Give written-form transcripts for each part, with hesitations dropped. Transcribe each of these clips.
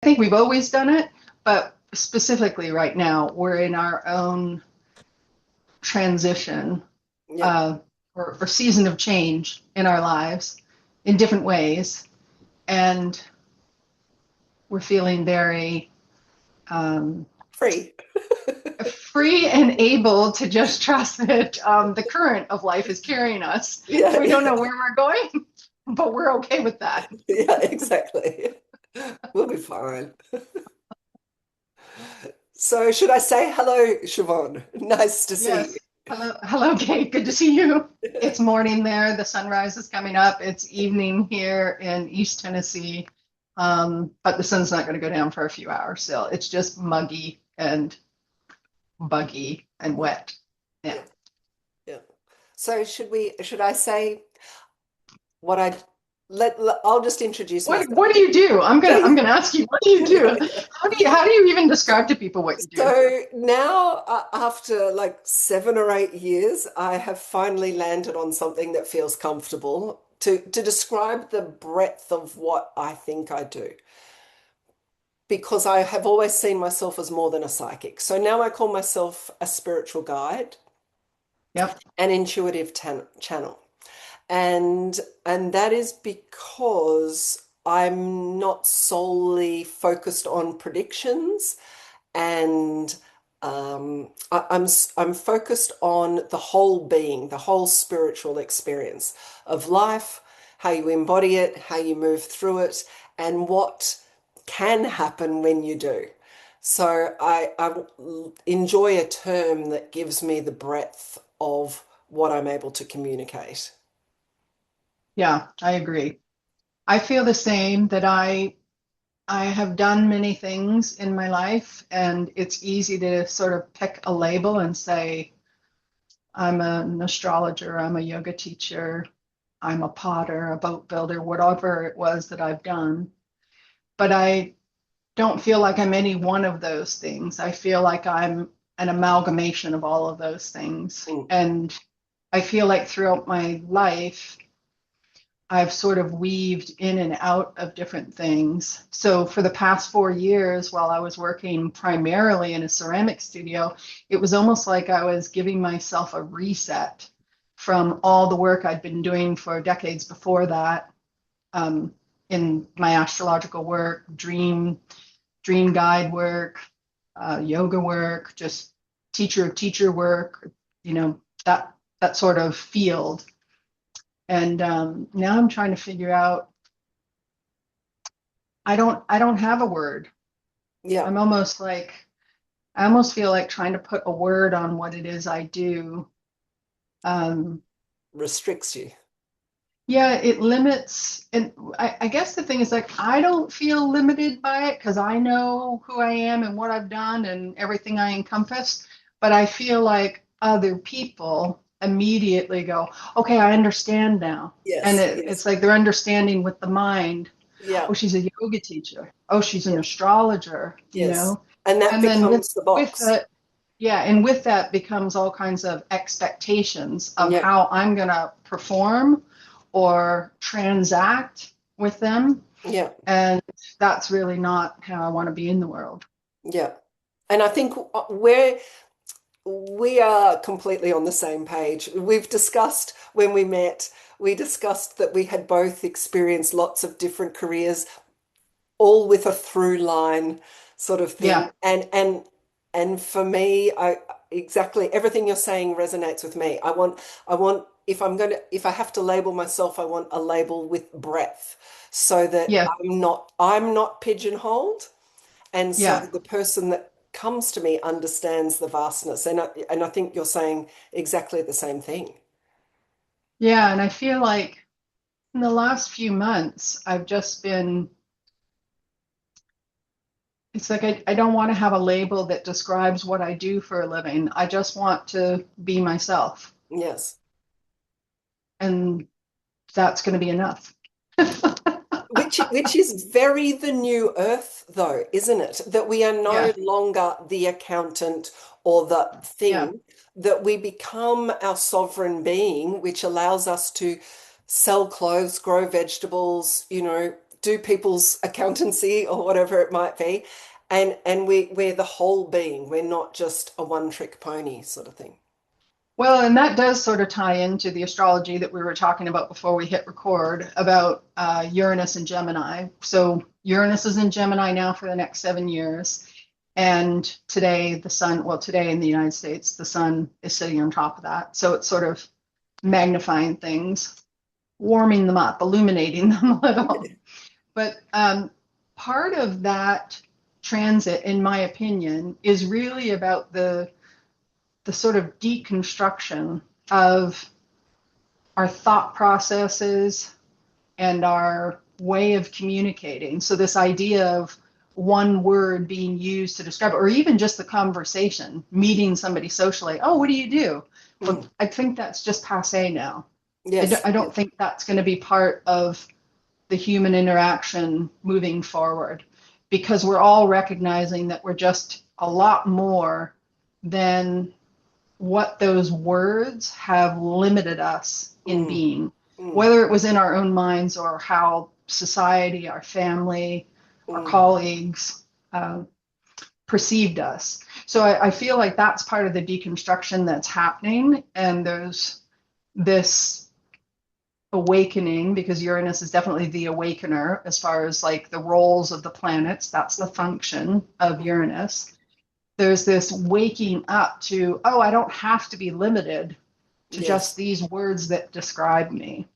think we've always done it, but specifically right now, we're in our own transition Yeah. uh, or season of change in our lives in different ways. And we're feeling very um, Free. free and able to just trust that the current of life is carrying us. Yeah, We don't know yeah, where we're going, but we're okay with that. yeah, exactly. We'll be fine. So should I say hello, Siobhan? Nice to see Yes. Hello, Kate. Good to see you. It's morning there. The sunrise is coming up. It's evening here in East Tennessee. But the sun's not going to go down for a few hours still. It's just muggy and buggy and you. wet. Yeah. Yeah, yeah. So should I say what I I'll just introduce myself. What do you do? I'm gonna ask you, what do you do? How do you even describe to people what you do? So now, after like 7 or 8 years, I have finally landed on something that feels comfortable to describe the breadth of what I think I do. Because I have always seen myself as more than a psychic. So now I call myself a spiritual guide, Yep. an intuitive channel. And that is because I'm not solely focused on predictions and I'm focused on the whole being, the whole spiritual experience of life, how you embody it, how you move through it, and what can happen when you do. So I enjoy a term that gives me the breadth of what I'm able to communicate. Yeah, I agree. I feel the same that I have done many things in my life, and it's easy to sort of pick a label and say, I'm an astrologer, I'm a yoga teacher, I'm a potter, a boat builder, whatever it was that I've done. But I don't feel like I'm any one of those things. I feel like I'm an amalgamation of all of those things. Mm. And I feel like throughout my life, I've sort of weaved in and out of different things. So for the past 4 years, while I was working primarily in a ceramic studio, it was almost like I was giving myself a reset from all the work I'd been doing for decades before that, in my astrological work, dream guide work, yoga work, just teacher of teacher work, you know, that sort of field. And now I'm trying to figure out. I don't have a word. Yeah, I'm almost like I almost feel like trying to put a word on what it is I do. Um, restricts you. yeah, it limits, and I guess the thing is like I don't feel limited by it because I know who I am and what I've done and everything I encompass. But I feel like other people immediately go, okay, I understand now. And Yes, it's yes. like they're understanding with the mind. Yeah, Oh, she's a yoga teacher. Oh, she's an yeah, astrologer, you yes. know? And that And then with becomes the with box. that, yeah, and with that becomes all kinds of expectations of Yeah, how I'm gonna perform or transact with them. yeah, And that's really not how I want to be in the world. yeah. And I think we are completely on the same page. We've discussed when we met, we discussed that we had both experienced lots of different careers, all with a through line sort of thing. Yeah, And for me, I exactly everything you're saying resonates with me. I want if I have to label myself, I want a label with breadth so that yeah, I'm not pigeonholed. And so yeah, the person that comes to me understands the vastness. And I think you're saying exactly the same thing. yeah. And I feel like in the last few months, I've just been, it's like I don't want to have a label that describes what I do for a living. I just want to be myself. Yes. And that's going to be enough. Which is very the new earth, though, isn't it? That we are no Yeah, longer the accountant or the yeah, thing, that we become our sovereign being, which allows us to sell clothes, grow vegetables, do people's accountancy or whatever it might be. And we're the whole being. We're not just a one-trick pony sort of thing. Well, and that does sort of tie into the astrology that we were talking about before we hit record about Uranus and Gemini. So Uranus is in Gemini now for the next 7 years. And today, the sun, well, today in the United States, the sun is sitting on top of that. So it's sort of magnifying things, warming them up, illuminating them a little. But part of that transit, in my opinion, is really about the sort of deconstruction of our thought processes and our way of communicating. So this idea of one word being used to describe it, or even just the conversation, meeting somebody socially. Oh, what do you do? Well, I think that's just passé now. Yes. I don't think that's going to be part of the human interaction moving forward, because we're all recognizing that we're just a lot more than what those words have limited us in being, whether it was in our own minds or how society, our family, our colleagues perceived us. So I feel like that's part of the deconstruction that's happening. And there's this awakening, because Uranus is definitely the awakener as far as like the roles of the planets. That's the function of Uranus. There's this waking up to, oh, I don't have to be limited to just these words that describe me.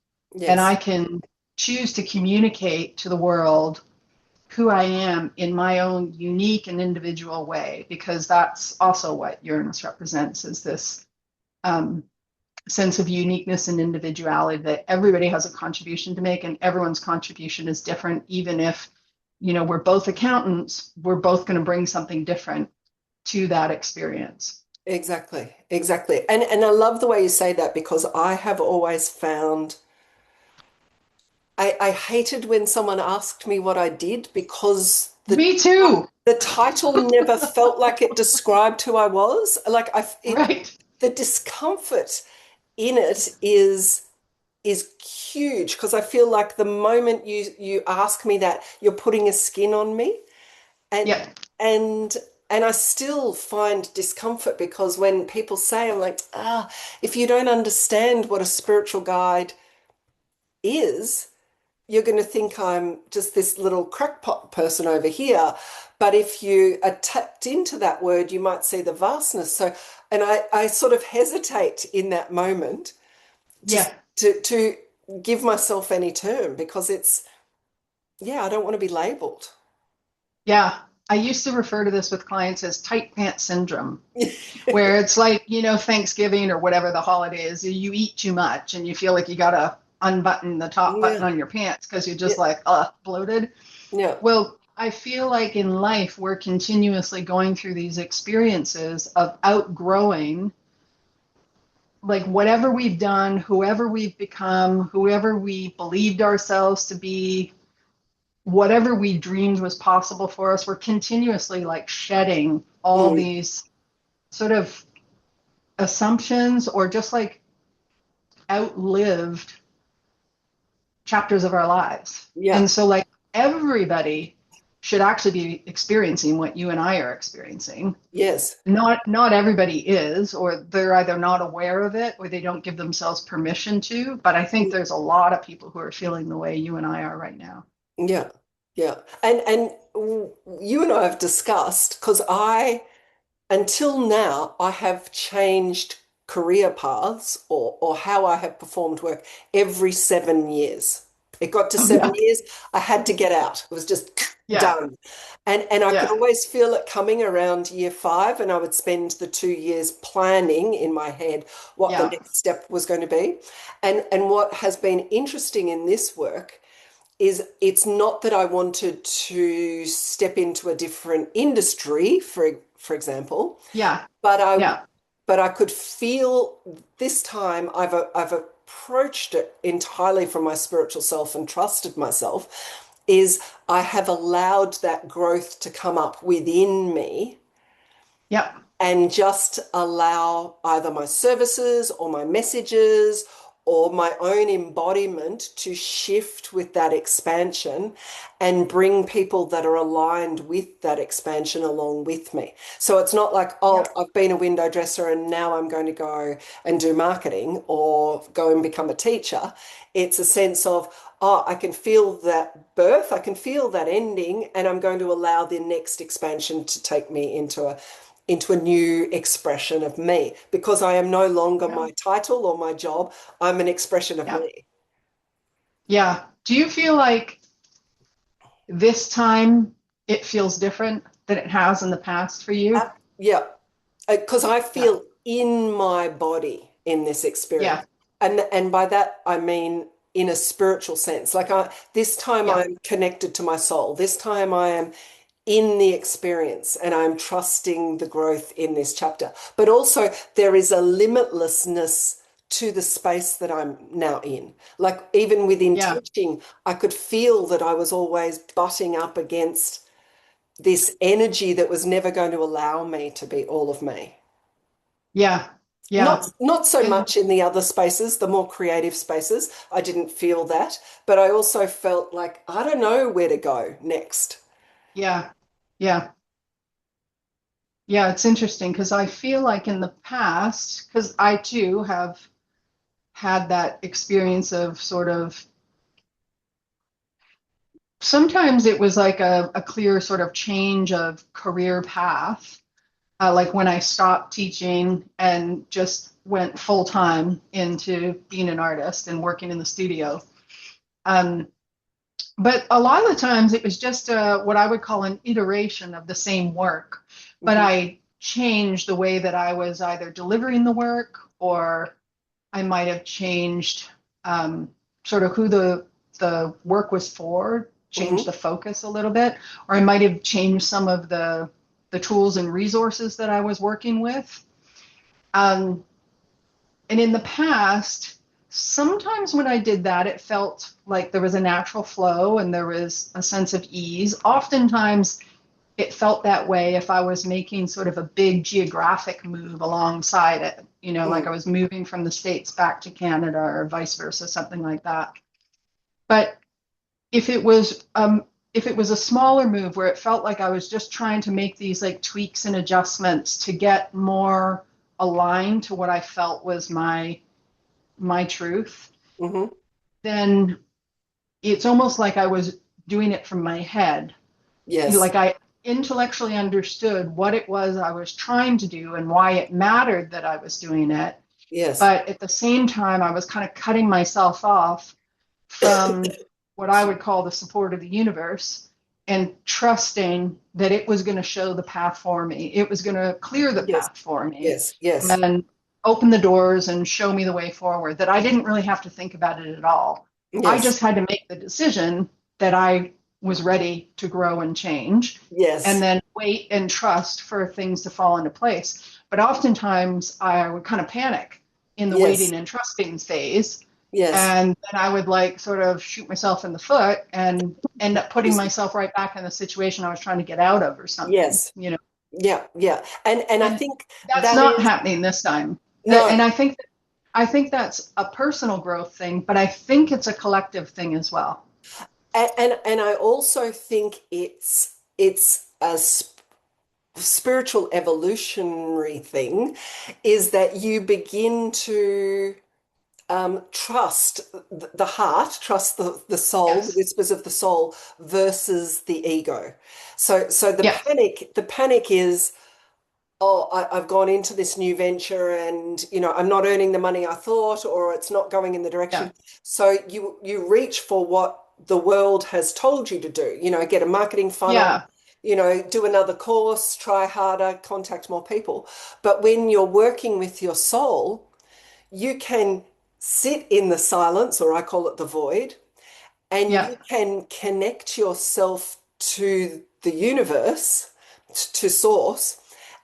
And I can choose to communicate to the world who I am in my own unique and individual way, because that's also what Uranus represents, is this sense of uniqueness and individuality, that everybody has a contribution to make, and everyone's contribution is different. Even if, we're both accountants, we're both going to bring something different to that experience. Exactly, exactly. And I love the way you say that, because I have always found I hated when someone asked me what I did, because Me too. the title never felt like it described who I was. Like Right. the discomfort in it is huge, because I feel like the moment you ask me that, you're putting a skin on me. And Yeah. and and I still find discomfort, because when people say, I'm like, if you don't understand what a spiritual guide is, you're going to think I'm just this little crackpot person over here. But if you are tapped into that word, you might see the vastness. So, and I sort of hesitate in that moment to Yeah. to give myself any term, because I don't want to be labeled. Yeah. I used to refer to this with clients as tight pants syndrome, where it's like, Thanksgiving or whatever the holiday is, you eat too much and you feel like you got to unbutton the top button Yeah, on your pants because you're yeah, just like, bloated. yeah. Well, I feel like in life, we're continuously going through these experiences of outgrowing, like, whatever we've done, whoever we've become, whoever we believed ourselves to be, whatever we dreamed was possible for us. We're continuously like shedding all Mm, these sort of assumptions, or just like outlived chapters of our lives. yeah. And so, like, everybody should actually be experiencing what you and I are experiencing. Yes. Not everybody is, or they're either not aware of it or they don't give themselves permission to. But I think there's a lot of people who are feeling the way you and I are right now. Yeah. Yeah. And you and I have discussed, because until now, I have changed career paths, or how I have performed work every 7 years. It got to Oh, seven yeah. years, I had to get out. It was just Yeah. done. And I could Yeah. always feel it coming around year 5, and I would spend the 2 years planning in my head what the Yeah. next step was going to be. And what has been interesting in this work is, it's not that I wanted to step into a different industry, for example, Yeah. but I Yeah. but I could feel this time I've approached it entirely from my spiritual self and trusted myself, is I have allowed that growth to come up within me, Yeah. and just allow either my services or my messages or my own embodiment to shift with that expansion and bring people that are aligned with that expansion along with me. So it's not like, oh, Yeah. I've been a window dresser and now I'm going to go and do marketing or go and become a teacher. It's a sense of, oh, I can feel that birth, I can feel that ending, and I'm going to allow the next expansion to take me into a new expression of me because I am no longer Yeah. my title or my job. I'm an expression of Yeah. me. Yeah. Do you feel like this time it feels different than it has in the past for you? Yeah, because I Yeah. feel in my body in this experience. Yeah. And by that I mean in a spiritual sense. Like this time Yeah. I'm connected to my soul. This time I am in the experience and I'm trusting the growth in this chapter. But also there is a limitlessness to the space that I'm now in. Like even within Yeah. teaching, I could feel that I was always butting up against this energy that was never going to allow me to be all of me. Yeah. Not Yeah. not so And much in the other spaces, the more creative spaces. I didn't feel that, but I also felt like I don't know where to go next. yeah. Yeah. Yeah. It's interesting because I feel like in the past, because I too have had that experience of sort of sometimes it was like a clear sort of change of career path. Like when I stopped teaching and just went full time into being an artist and working in the studio. Um, but a lot of the times it was just what I would call an iteration of the same work, but Mhm. I changed the way that I was either delivering the work or I might have changed um, sort of who the work was for, changed Mhm. the focus a little bit, or I might have changed some of the tools and resources that I was working with. Um, and in the past, sometimes when I did that, it felt like there was a natural flow and there was a sense of ease. Oftentimes, it felt that way if I was making sort of a big geographic move alongside it, like I Mm. was moving from the States back to Canada or vice versa, something like that. But if it was if it was a smaller move where it felt like I was just trying to make these like tweaks and adjustments to get more aligned to what I felt was my truth, Mhm. then it's almost like I was doing it from my head. Yes. Like I intellectually understood what it was I was trying to do and why it mattered that I was doing it. Yes. But at the same time, I was kind of cutting myself off from what I would call the support of the universe and trusting that it was going to show the path for me. It was going to clear the Yes. path for me Yes. Yes. and open the doors and show me the way forward, that I didn't really have to think about it at all. I Yes. just had to make the decision that I was ready to grow and change and Yes. then wait and trust for things to fall into place. But oftentimes I would kind of panic in the Yes. waiting and trusting phase. Yes. And then I would like sort of shoot myself in the foot and end up putting Yes. myself right back in the situation I was trying to get out of or something, Yes. Yeah. Yeah. And I And think that's that not is happening this time. no. And I think that's a personal growth thing, but I think it's a collective thing as well. And I also think it's a spiritual evolutionary thing is that you begin to trust the heart, trust the soul, the Yes. whispers of the soul versus the ego. So Yeah. the panic is, oh, I've gone into this new venture and I'm not earning the money I thought, or it's not going in the Yeah. direction. So you reach for what the world has told you to do, get a marketing funnel, Yeah. do another course, try harder, contact more people. But when you're working with your soul, you can sit in the silence, or I call it the void, and Yeah. you can connect yourself to the universe, to source,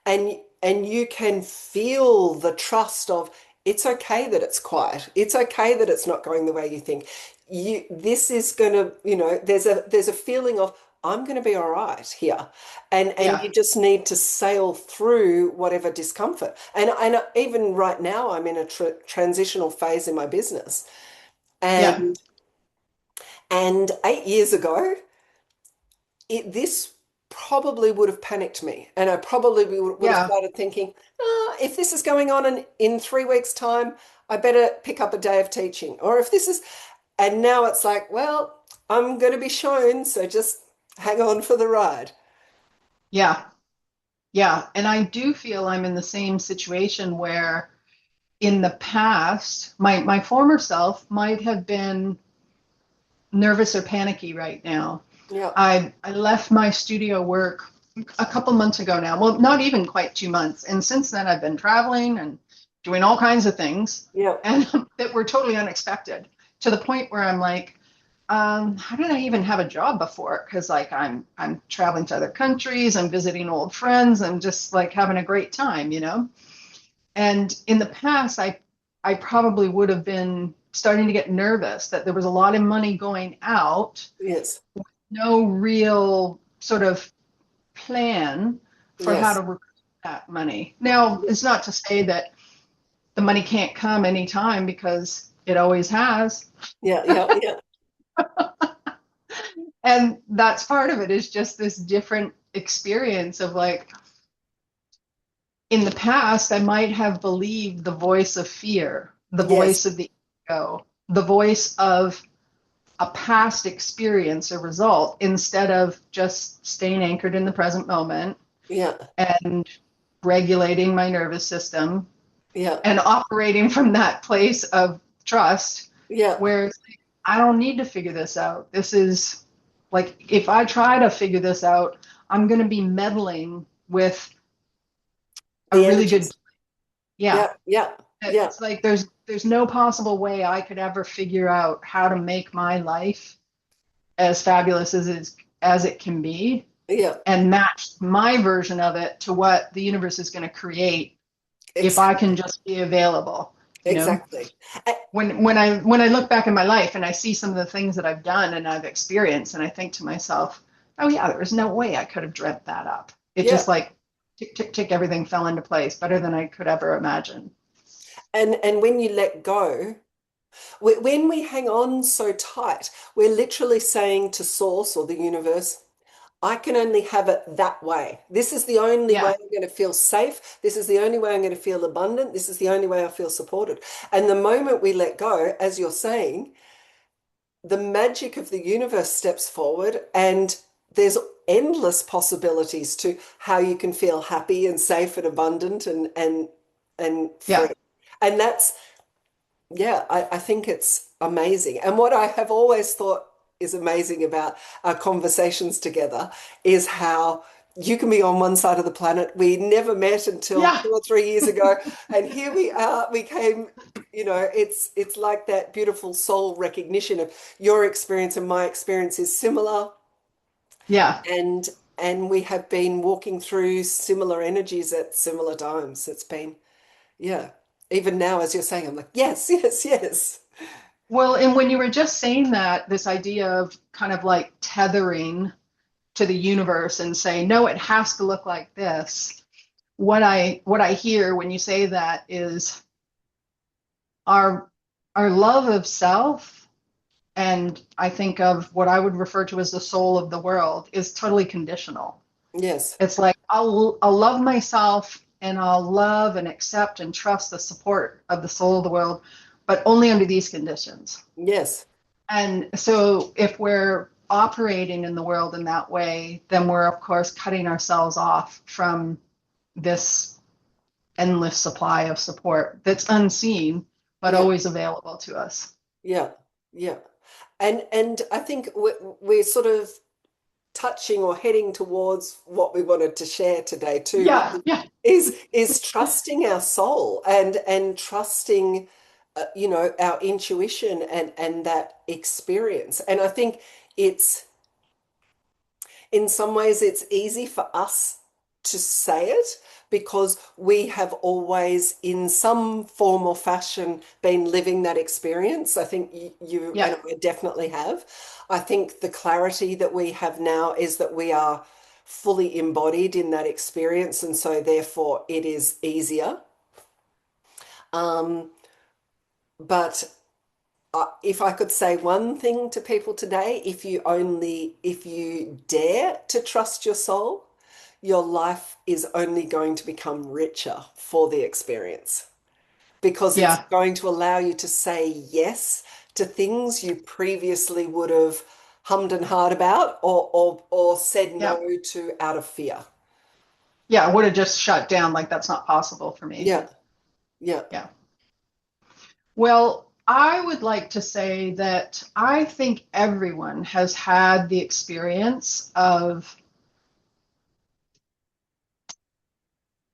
and you can feel the trust of it's okay that it's quiet. It's okay that it's not going the way you think. This is going to, there's a feeling of I'm going to be all right here. And Yeah. you just need to sail through whatever discomfort. And even right now, I'm in a transitional phase in my business. Yeah. And 8 years ago, this probably would have panicked me. And I probably would have Yeah. started thinking, if this is going on in 3 weeks' time, I better pick up a day of teaching. Or if this is, and now it's like, well, I'm going to be shown, so just hang on for the ride. Yeah. Yeah. And I do feel I'm in the same situation where in the past, my former self might have been nervous or panicky right now. Yeah, I left my studio work a couple months ago now. Well, not even quite 2 months. And since then, I've been traveling and doing all kinds of things yeah, and that were totally unexpected to the point where I'm like, how did I even have a job before? Because like I'm traveling to other countries, I'm visiting old friends, I'm just like having a great time, you know? And in the past, I probably would have been starting to get nervous that there was a lot of money going out, yes, no real sort of plan for how to yes, recoup that money. Now, it's not to say that the money can't come anytime because it always has. yeah, yeah, yeah. And that's part of it is just this different experience of like, in the past, I might have believed the voice of fear, the Yes, voice of the ego, the voice of a past experience or result instead of just staying anchored in the present moment yeah, and regulating my nervous system yeah, and operating from that place of trust yeah. where I don't need to figure this out. This is like, if I try to figure this out, I'm going to be meddling with a The really good, energies. yeah. Yeah, yeah, yeah, It's like there's no possible way I could ever figure out how to make my life as fabulous as it can be yeah. and match my version of it to what the universe is going to create if I can Exactly, just be available, you know? exactly. Uh, When I look back in my life and I see some of the things that I've done and I've experienced and I think to myself, oh yeah, there was no way I could have dreamt that up. It yeah. just like tick tick tick everything fell into place better than I could ever imagine. And when you let go, when we hang on so tight, we're literally saying to Source or the universe, I can only have it that way. This is the only way Yeah. I'm going to feel safe. This is the only way I'm going to feel abundant. This is the only way I feel supported. And the moment we let go, as you're saying, the magic of the universe steps forward and there's endless possibilities to how you can feel happy and safe and abundant and free. Yeah. And that's yeah, I think it's amazing. And what I have always thought is amazing about our conversations together is how you can be on one side of the planet. We never met until Yeah. 2 or 3 years ago, and here we are. We came, it's like that beautiful soul recognition of your experience and my experience is similar, Yeah. and and we have been walking through similar energies at similar times. It's been yeah. Even now, as you're saying, I'm like, yes, yes, yes. Well, and when you were just saying that, this idea of kind of like tethering to the universe and saying, no, it has to look like this. What I hear when you say that is our our love of self, and I think of what I would refer to as the soul of the world, is totally conditional. Yes, It's like I'll love myself and I'll love and accept and trust the support of the soul of the world, but only under these conditions. yes, And so if we're operating in the world in that way, then we're of course cutting ourselves off from this endless supply of support that's unseen but yeah, always available to us. yeah, yeah. And I think we're sort of touching or heading towards what we wanted to share today too, which Yeah, yeah, is trusting our soul and trusting, our intuition and that experience. And I think it's in some ways it's easy for us to say it because we have always, in some form or fashion, been living that experience. I think you Yeah. and I definitely have. I think the clarity that we have now is that we are fully embodied in that experience, and so therefore it is easier. Um, but if I could say one thing to people today, if you dare to trust your soul, your life is only going to become richer for the experience because it's Yeah. going to allow you to say yes to things you previously would have hummed and hawed about or said Yeah. no to out of fear. Yeah. I would have just shut down like that's not possible for me. Yeah, yeah, Yeah. Well, I would like to say that I think everyone has had the experience of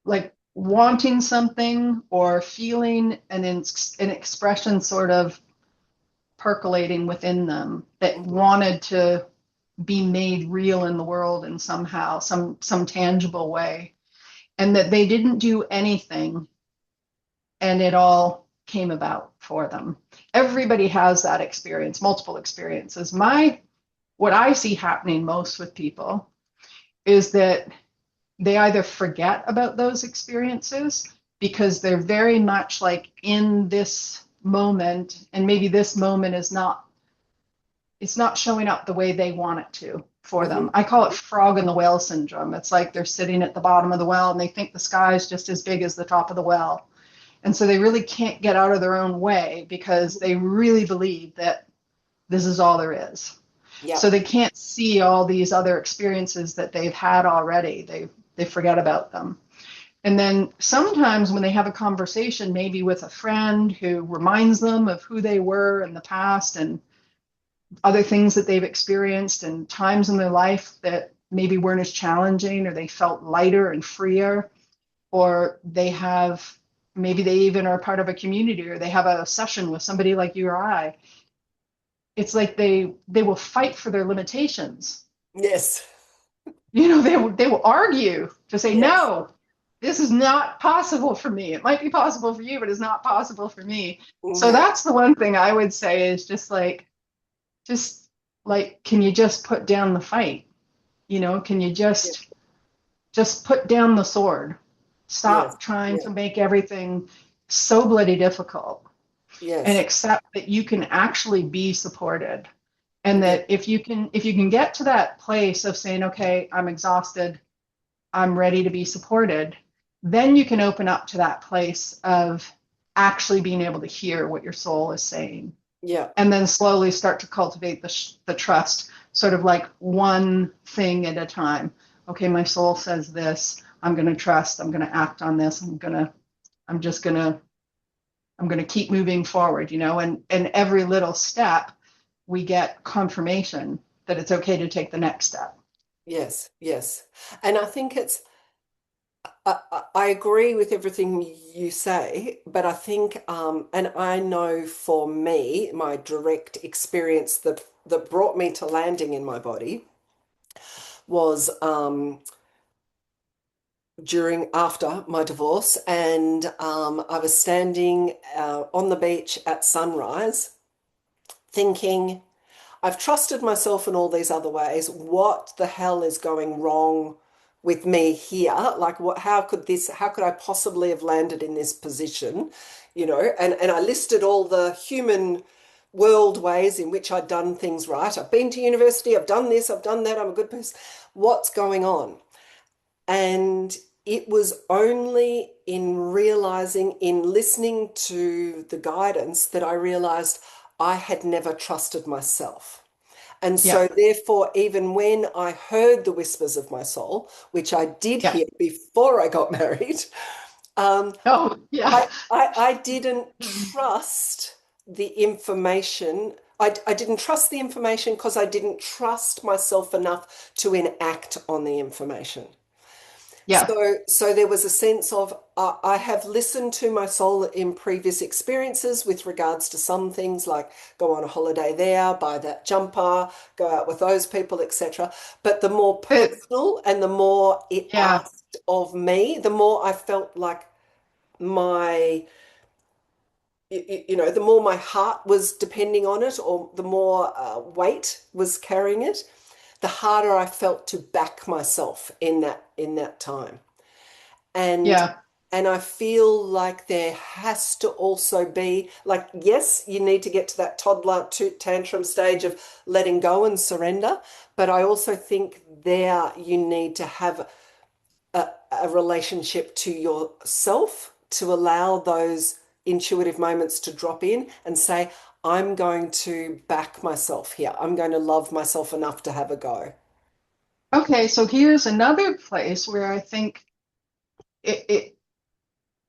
like wanting something or feeling an expression sort of percolating within them that mhm, wanted to be made real in the world in somehow some tangible way, and that they didn't do anything and it all came about for them. Everybody has that experience, multiple experiences. My what I see happening most with people is that they either forget about those experiences because they're very much like in this moment, and maybe this moment is not, it's not showing up the way they want it to for them. mhm, I call it mhm. frog in the well syndrome. It's like they're sitting at the bottom of the well and they think the sky is just as big as the top of the well. And so they really can't get out of their own way because they really believe that this is all there is. So Yep. they can't see all these other experiences that they've had already. They forget about them. And then sometimes when they have a conversation, maybe with a friend who reminds them of who they were in the past and other things that they've experienced and times in their life that maybe weren't as challenging, or they felt lighter and freer, or they have, maybe they even are part of a community, or they have a session with somebody like you or I. It's like they will fight for their limitations. Yes. They will argue to say Yes. no, this is not possible for me. It might be possible for you, but it's not possible for me. So Yeah. that's the one thing I would say is just like, can you just put down the fight? Can you Yeah. just put down the sword? Yes. Stop trying Yeah. to make everything so bloody difficult and Yes. accept that you can actually be supported. And Yeah. that if you can get to that place of saying, okay, I'm exhausted, I'm ready to be supported, then you can open up to that place of actually being able to hear what your soul is saying, Yeah. and then slowly start to cultivate the trust, sort of like one thing at a time. Okay, my soul says this. I'm going to trust. I'm going to act on this. I'm just going to, I'm going to keep moving forward, and every little step we get confirmation that it's okay to take the next step. Yes. Yes. And I think I agree with everything you say, but I think, and I know for me, my direct experience that brought me to landing in my body was after my divorce, and I was standing on the beach at sunrise, thinking, I've trusted myself in all these other ways. What the hell is going wrong with me here? Like what, how could I possibly have landed in this position? And I listed all the human world ways in which I'd done things right. I've been to university, I've done this, I've done that, I'm a good person. What's going on? And it was only in realizing, in listening to the guidance, that I realized I had never trusted myself. And Yeah, so, therefore, even when I heard the whispers of my soul, which I did yeah. hear before I got married, um, Oh, yeah. I didn't trust the information. I didn't trust the information because I didn't trust myself enough to enact on the information. Yeah. So there was a sense of I have listened to my soul in previous experiences with regards to some things like go on a holiday there, buy that jumper, go out with those people, etc. But the more But personal and the more it yeah, asked of me, the more I felt like my, the more my heart was depending on it, or the more weight was carrying it, the harder I felt to back myself in that time. And Yeah. and I feel like there has to also be, like, yes, you need to get to that toddler tantrum stage of letting go and surrender, but I also think there you need to have a relationship to yourself to allow those intuitive moments to drop in and say, I'm going to back myself here. I'm going to love myself enough to have a go. Okay, so here's another place where I think it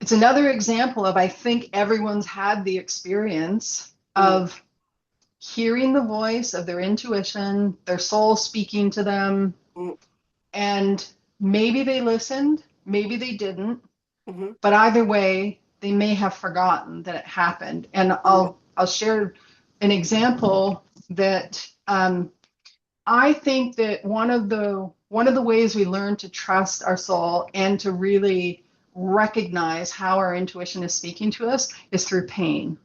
it's another example of, I think everyone's had the experience Mm, of hearing the voice of their intuition, their soul speaking to them, mm, and maybe they listened, maybe they didn't, mhm, but either way, they may have forgotten that it happened. And mm, I'll share an example that I think that one of the ways we learn to trust our soul and to really recognize how our intuition is speaking to us is through pain.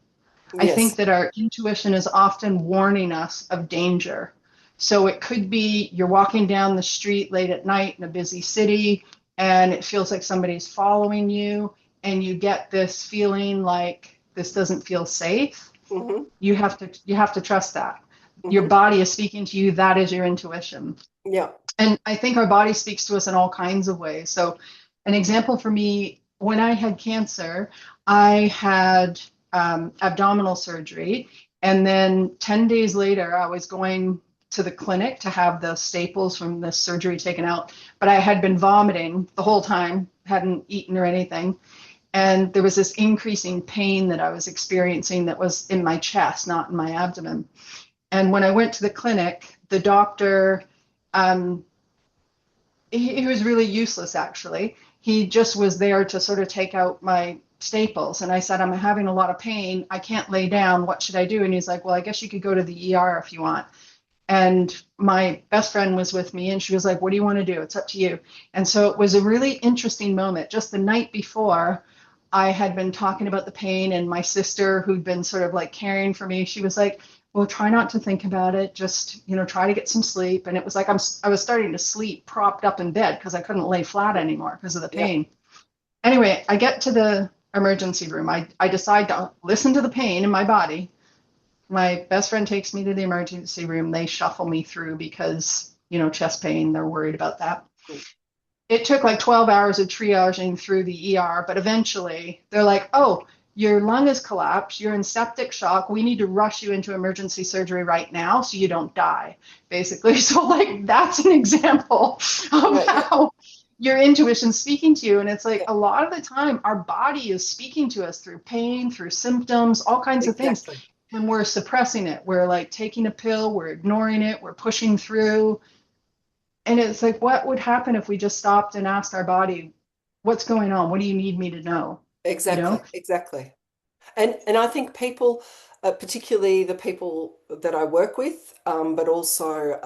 I think yes. that our intuition is often warning us of danger. So it could be you're walking down the street late at night in a busy city and it feels like somebody's following you, and you get this feeling like this doesn't feel safe. Hmm. You have to trust that. Your Hmm. body is speaking to you, that is your intuition. Yeah. And I think our body speaks to us in all kinds of ways. So, an example for me, when I had cancer, I had abdominal surgery. And then 10 days later, I was going to the clinic to have the staples from the surgery taken out. But I had been vomiting the whole time, hadn't eaten or anything. And there was this increasing pain that I was experiencing that was in my chest, not in my abdomen. And when I went to the clinic, the doctor, um, he was really useless, actually. He just was there to sort of take out my staples. And I said, I'm having a lot of pain. I can't lay down. What should I do? And he's like, well, I guess you could go to the ER if you want. And my best friend was with me, and she was like, what do you want to do? It's up to you. And so it was a really interesting moment. Just the night before, I had been talking about the pain, and my sister, who'd been sort of like caring for me, she was like, well, try not to think about it. Just, try to get some sleep. And it was like I was starting to sleep propped up in bed because I couldn't lay flat anymore because of the Yeah. pain. Anyway, I get to the emergency room. I decide to listen to the pain in my body. My best friend takes me to the emergency room. They shuffle me through because, chest pain, they're worried about that. It took like 12 hours of triaging through the ER, but eventually they're like, oh, your lung has collapsed. You're in septic shock. We need to rush you into emergency surgery right now so you don't die, basically. So, like, that's an example of Yeah. Yeah. how your intuition's speaking to you. And it's like Yeah. a lot of the time, our body is speaking to us through pain, through symptoms, all kinds of things. Exactly. And we're suppressing it. We're like taking a pill, we're ignoring it, we're pushing through. And it's like, what would happen if we just stopped and asked our body, what's going on? What do you need me to know? You Exactly. know? Exactly. And I think people, particularly the people that I work with, but also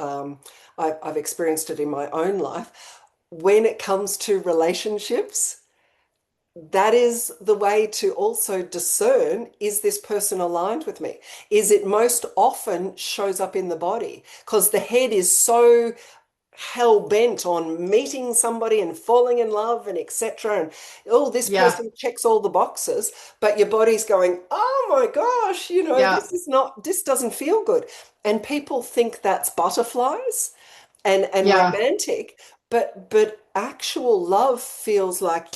I've experienced it in my own life, when it comes to relationships, that is the way to also discern, is this person aligned with me? Is it most often shows up in the body? Because the head is so hell bent on meeting somebody and falling in love and etc. And oh, this Yeah. person checks all the boxes, but your body's going, oh my gosh, Yeah. this doesn't feel good. And people think that's butterflies and Yeah. romantic, but actual love feels like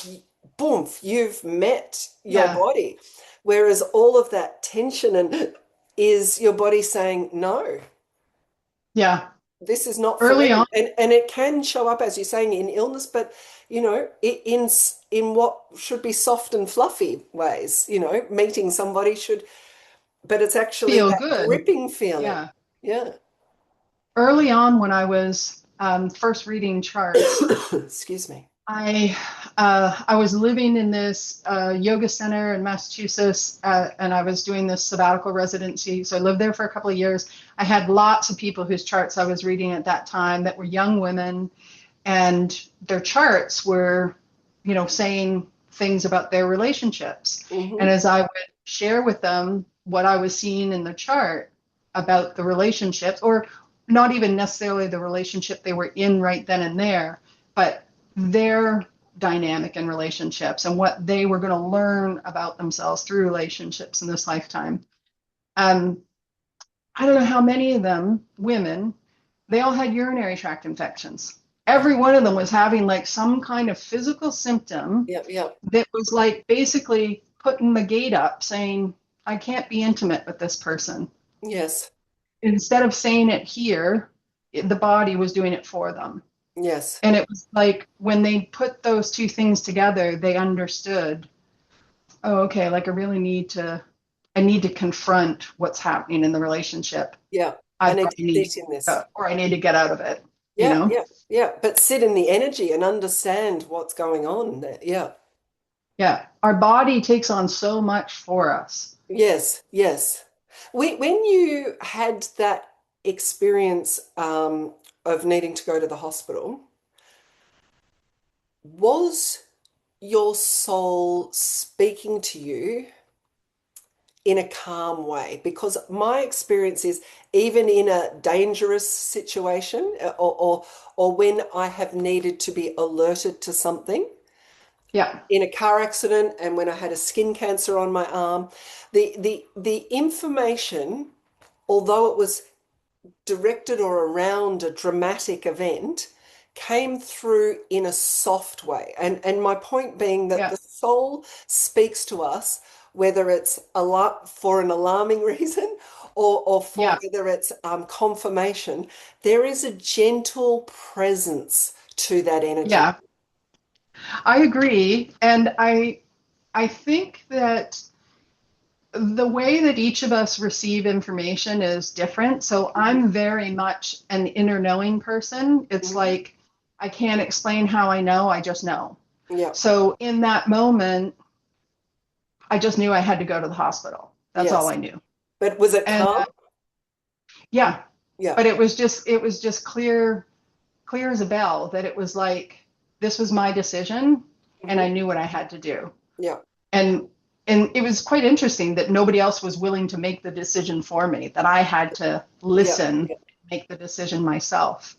boom, you've met your Yeah. body. Whereas all of that tension and is your body saying, no, Yeah. this is not for Early on. me. And it can show up, as you're saying, in illness, but in what should be soft and fluffy ways. Meeting somebody should, but it's actually Feel that good. gripping feeling. Yeah. Yeah. Early on, when I was first reading charts, Excuse me. I was living in this yoga center in Massachusetts, and I was doing this sabbatical residency. So I lived there for a couple of years. I had lots of people whose charts I was reading at that time that were young women, and their charts were saying things about their relationships. And Hmm. as I would share with them what I was seeing in the chart about the relationships, or not even necessarily the relationship they were in right then and there, but their dynamic in relationships and what they were going to learn about themselves through relationships in this lifetime. Um, I don't know how many of them, women, they all had urinary tract infections. Every one of them was having like some kind of physical symptom Yep, yep. that was like basically putting the gate up saying, I can't be intimate with this person. Yes, Instead of saying it here, the body was doing it for them. yes. And it was like when they put those two things together, they understood, oh, okay, like I need to confront what's happening in the relationship. Yeah. I I need to need sit in this. to, or I need to get out of it, you Yeah, know? yeah, yeah. But sit in the energy and understand what's going on there. Yeah. Yeah. Our body takes on so much for us. Yes, yes. When you had that experience of needing to go to the hospital, was your soul speaking to you in a calm way? Because my experience is even in a dangerous situation or when I have needed to be alerted to something, Yeah. in a car accident and when I had a skin cancer on my arm, the information, although it was directed or around a dramatic event, came through in a soft way. And my point being that Yeah. the soul speaks to us, whether it's for an alarming reason or for Yeah. whether it's confirmation, there is a gentle presence to that energy. Yeah. I agree. And I think that the way that each of us receive information is different. So Mhm. I'm very much an inner knowing person. It's Mhm. like I can't explain how I know, I just know. Yeah. So in that moment, I just knew I had to go to the hospital. That's all Yes. I knew. But was it And calm? yeah, Yeah. but it was just clear as a bell that it was like this was my decision and Hmm. I knew what I had to do. Yeah. And it was quite interesting that nobody else was willing to make the decision for me, that I had to Yeah. listen, Yeah. make the decision myself.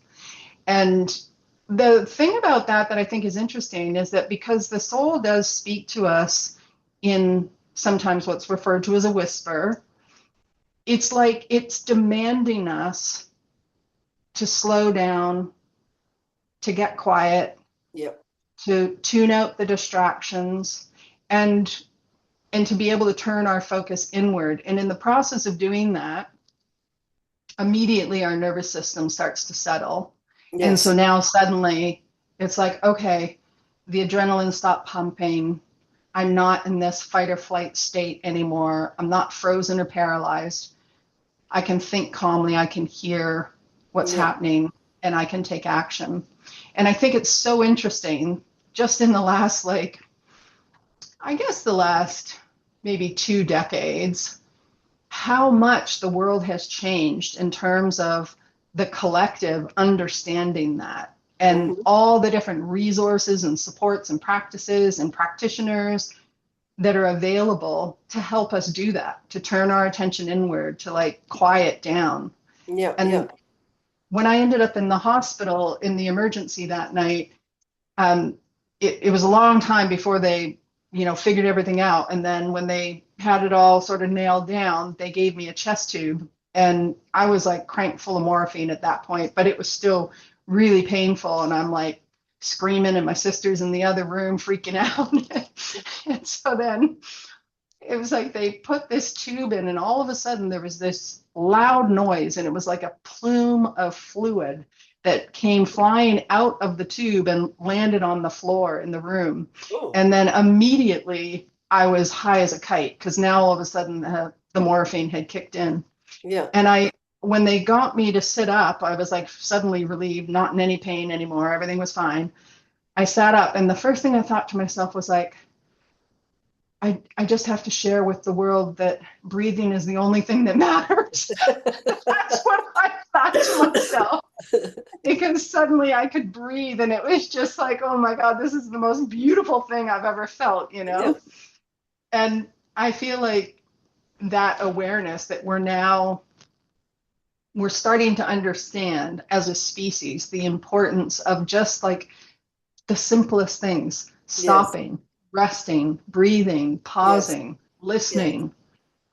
And the thing about that I think is interesting is that because the soul does speak to us in sometimes what's referred to as a whisper, it's like it's demanding us to slow down, to get quiet, Yeah. to tune out the distractions, and to be able to turn our focus inward. And in the process of doing that, immediately our nervous system starts to settle. And so Yes. now suddenly it's like, okay, the adrenaline stopped pumping. I'm not in this fight or flight state anymore. I'm not frozen or paralyzed. I can think calmly. I can hear what's Yeah. happening and I can take action. And I think it's so interesting just in the last, like, I guess the last maybe 2 decades, how much the world has changed in terms of the collective understanding that and Hmm. all the different resources and supports and practices and practitioners that are available to help us do that, to turn our attention inward, to like quiet down. Yeah. Yeah. And when I ended up in the hospital in the emergency that night, um, it was a long time before they, figured everything out. And then when they had it all sort of nailed down, they gave me a chest tube, and I was like cranked full of morphine at that point, but it was still really painful. And I'm like screaming, and my sister's in the other room freaking out. And so then it was like they put this tube in, and all of a sudden there was this loud noise, and it was like a plume of fluid that came flying out of the tube and landed on the floor in the room. Oh, And then immediately I was high as a kite because now all of a sudden the morphine had kicked in. yeah. And when they got me to sit up, I was like suddenly relieved, not in any pain anymore. Everything was fine. I sat up, and the first thing I thought to myself was like, I just have to share with the world that breathing is the only thing that matters. That's what I thought to myself. because suddenly I could breathe, and it was just like, oh my God, this is the most beautiful thing I've ever felt, you Yeah. know? And I feel like that awareness that we're starting to understand as a species the importance of just like the simplest things: Yes. stopping, resting, breathing, Yes. pausing, Yes. listening,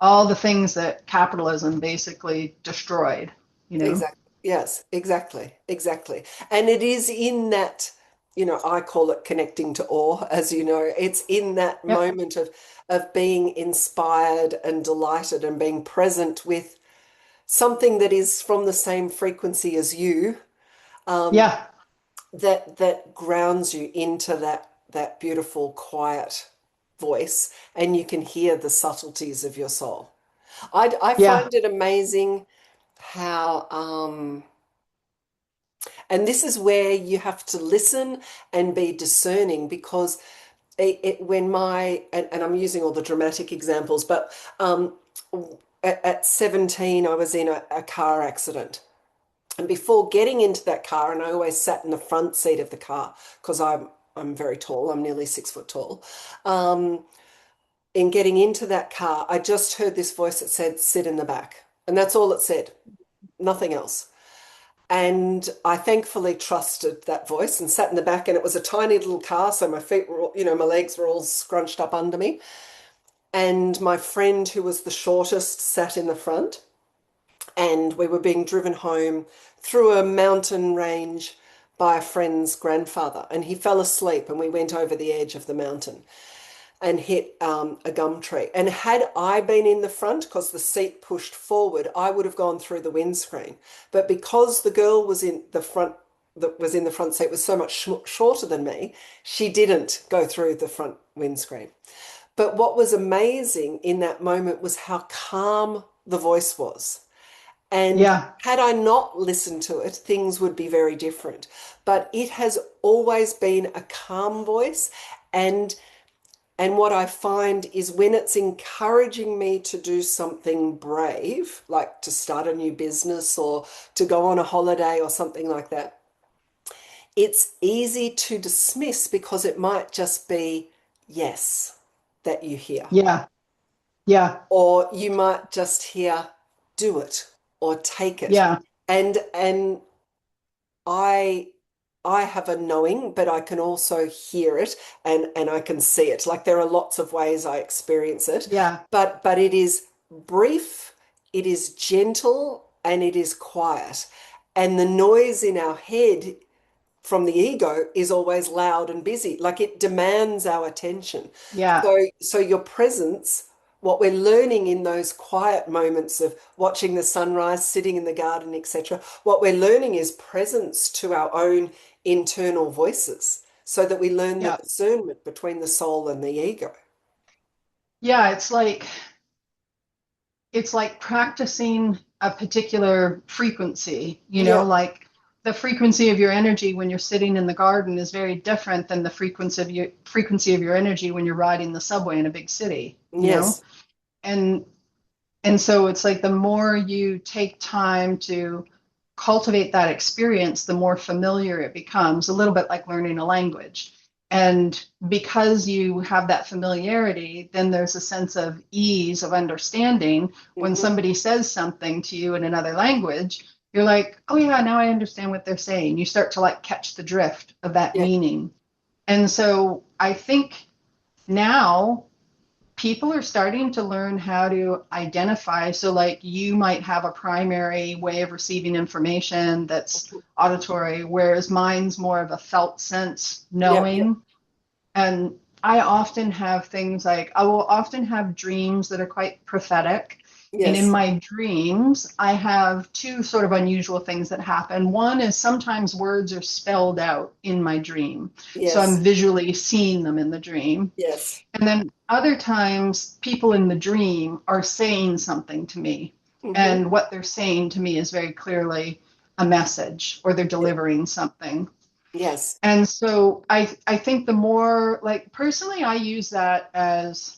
all the things that capitalism basically destroyed, you know? Exactly. Yes, exactly. Exactly. And it is in that, I call it connecting to awe, as you know. It's in that Yep. moment of being inspired and delighted and being present with something that is from the same frequency as you, um, Yeah. that grounds you into that beautiful, quiet voice, and you can hear the subtleties of your soul. I Yeah. find it amazing how and this is where you have to listen and be discerning, because when and I'm using all the dramatic examples, but at 17, I was in a car accident. And before getting into that car, and I always sat in the front seat of the car because I'm very tall, I'm nearly 6 foot tall. Um, in getting into that car, I just heard this voice that said, sit in the back. And that's all it said, nothing else. And I thankfully trusted that voice and sat in the back. And it was a tiny little car, so my feet were, my legs were all scrunched up under me. And my friend, who was the shortest, sat in the front. And we were being driven home through a mountain range by a friend's grandfather. And he fell asleep, and we went over the edge of the mountain and hit a gum tree. And had I been in the front, because the seat pushed forward, I would have gone through the windscreen. But because the girl was in the front, that was in the front seat, was so much shorter than me, she didn't go through the front windscreen. But what was amazing in that moment was how calm the voice was. And Yeah. had I not listened to it, things would be very different. But it has always been a calm voice. And what I find is when it's encouraging me to do something brave, like to start a new business or to go on a holiday or something like that, it's easy to dismiss because it might just be yes that you hear. Yeah. Yeah. Or you might just hear do it or take it. Yeah. And I I have a knowing, but I can also hear it, and I can see it. Like there are lots of ways I experience it, Yeah. but it is brief, it is gentle, and it is quiet. And the noise in our head from the ego is always loud and busy. Like it demands our attention. Yeah. So your presence, what we're learning in those quiet moments of watching the sunrise, sitting in the garden, etc., what we're learning is presence to our own internal voices, so that we learn the Yeah. discernment between the soul and the ego. Yeah. It's like practicing a particular frequency, Yeah. like the frequency of your energy when you're sitting in the garden is very different than the frequency of your energy when you're riding the subway in a big city. Yes. And so it's like the more you take time to cultivate that experience, the more familiar it becomes, a little bit like learning a language. And because you have that familiarity, then there's a sense of ease of understanding. When Hmm. somebody says something to you in another language, you're like, oh, yeah, now I understand what they're saying. You start to like catch the drift of that Yeah. meaning. And so I think now people are starting to learn how to identify. So, like, you might have a primary way of receiving information that's auditory, whereas mine's more of a felt sense Yeah. Yeah. knowing. And I often have things like I will often have dreams that are quite prophetic. And in Yes. my dreams, I have two sort of unusual things that happen. One is sometimes words are spelled out in my dream. So I'm Yes. visually seeing them in the dream. Yes. And then other times, people in the dream are saying something to me. Hmm. And what they're saying to me is very clearly a message, or they're delivering something. Yes. And so I think the more, like, personally, I use that as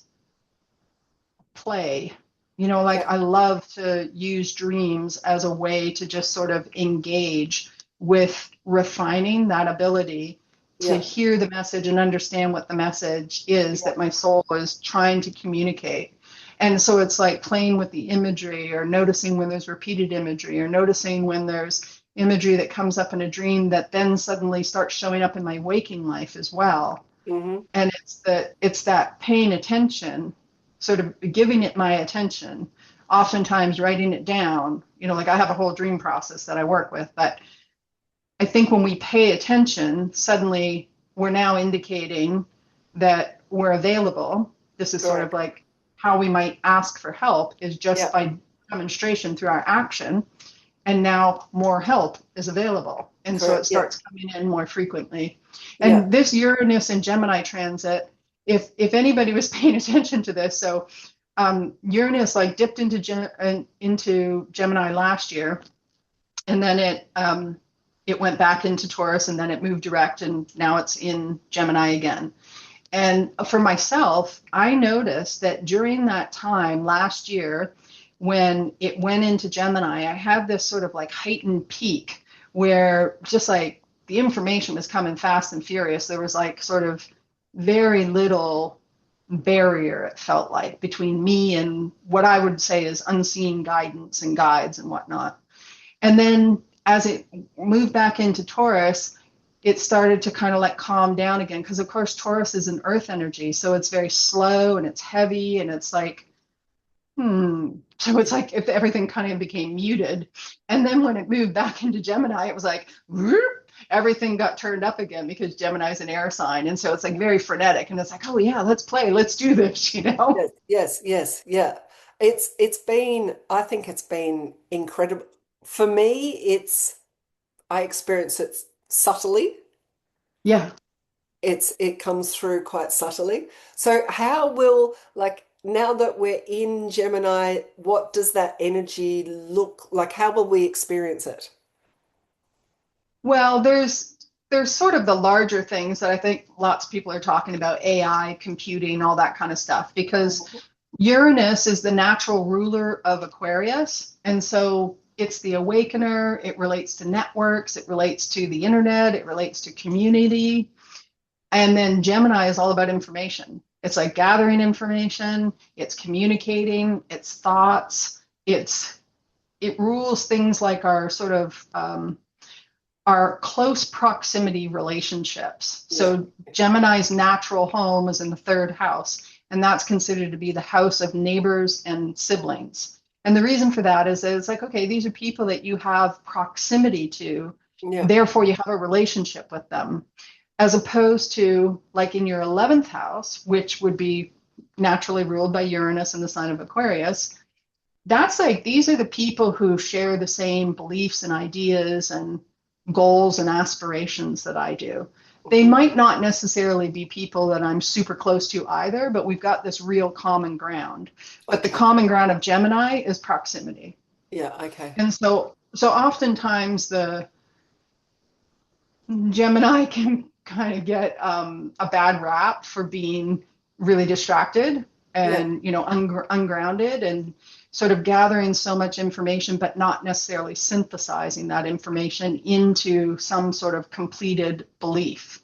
play. Like Yeah. I love to use dreams as a way to just sort of engage. with refining that ability to Yeah. hear the message and understand what the message is Yeah. that my soul is trying to communicate. And so it's like playing with the imagery, or noticing when there's repeated imagery, or noticing when there's imagery that comes up in a dream that then suddenly starts showing up in my waking life as well. Hmm. And it's that paying attention, sort of giving it my attention, oftentimes writing it down. Like I have a whole dream process that I work with, but I think when we pay attention, suddenly we're now indicating that we're available. This is sort of Correct. like how we might ask for help, is just Yeah. by demonstration through our action. And now more help is available. And so it Correct. Yeah. starts coming in more frequently. Yeah. And this Uranus and Gemini transit, if anybody was paying attention to this, so Uranus like dipped into Gemini last year, and then it went back into Taurus, and then it moved direct, and now it's in Gemini again. And for myself, I noticed that during that time last year, when it went into Gemini, I had this sort of like heightened peak where just like the information was coming fast and furious. There was like sort of very little barrier, it felt like, between me and what I would say is unseen guidance and guides and whatnot. And then as it moved back into Taurus, it started to kind of like calm down again. Because, of course, Taurus is an earth energy. So it's very slow and it's heavy and it's like, So it's like if everything kind of became muted. And then when it moved back into Gemini, it was like, whoop, everything got turned up again because Gemini is an air sign. And so it's like very frenetic. And it's like, oh, yeah, let's play, let's do this. Yes. Yes. Yes. Yeah. It's been, I think it's been incredible. For me, I experience it subtly. Yeah. It comes through quite subtly. So how will, like, now that we're in Gemini, what does that energy look like? How will we experience it? Well, there's sort of the larger things that I think lots of people are talking about, AI, computing, all that kind of stuff, because Mhm. Uranus is the natural ruler of Aquarius. And so it's the awakener, it relates to networks, it relates to the internet, it relates to community. And then Gemini is all about information. It's like gathering information, it's communicating, it's thoughts, it rules things like our sort of our close proximity relationships. Yeah. So Gemini's natural home is in the third house, and that's considered to be the house of neighbors and siblings. And the reason for that is that it's like, okay, these are people that you have proximity to, Yeah. therefore you have a relationship with them, as opposed to like in your 11th house, which would be naturally ruled by Uranus and the sign of Aquarius. That's like these are the people who share the same beliefs and ideas and goals and aspirations that I do. They Mhm. might not necessarily be people that I'm super close to either, but we've got this real common ground. But the Okay. common ground of Gemini is proximity. Yeah. Okay. And so oftentimes the Gemini can kind of get a bad rap for being really distracted Yeah. and ungrounded and sort of gathering so much information, but not necessarily synthesizing that information into some sort of completed belief.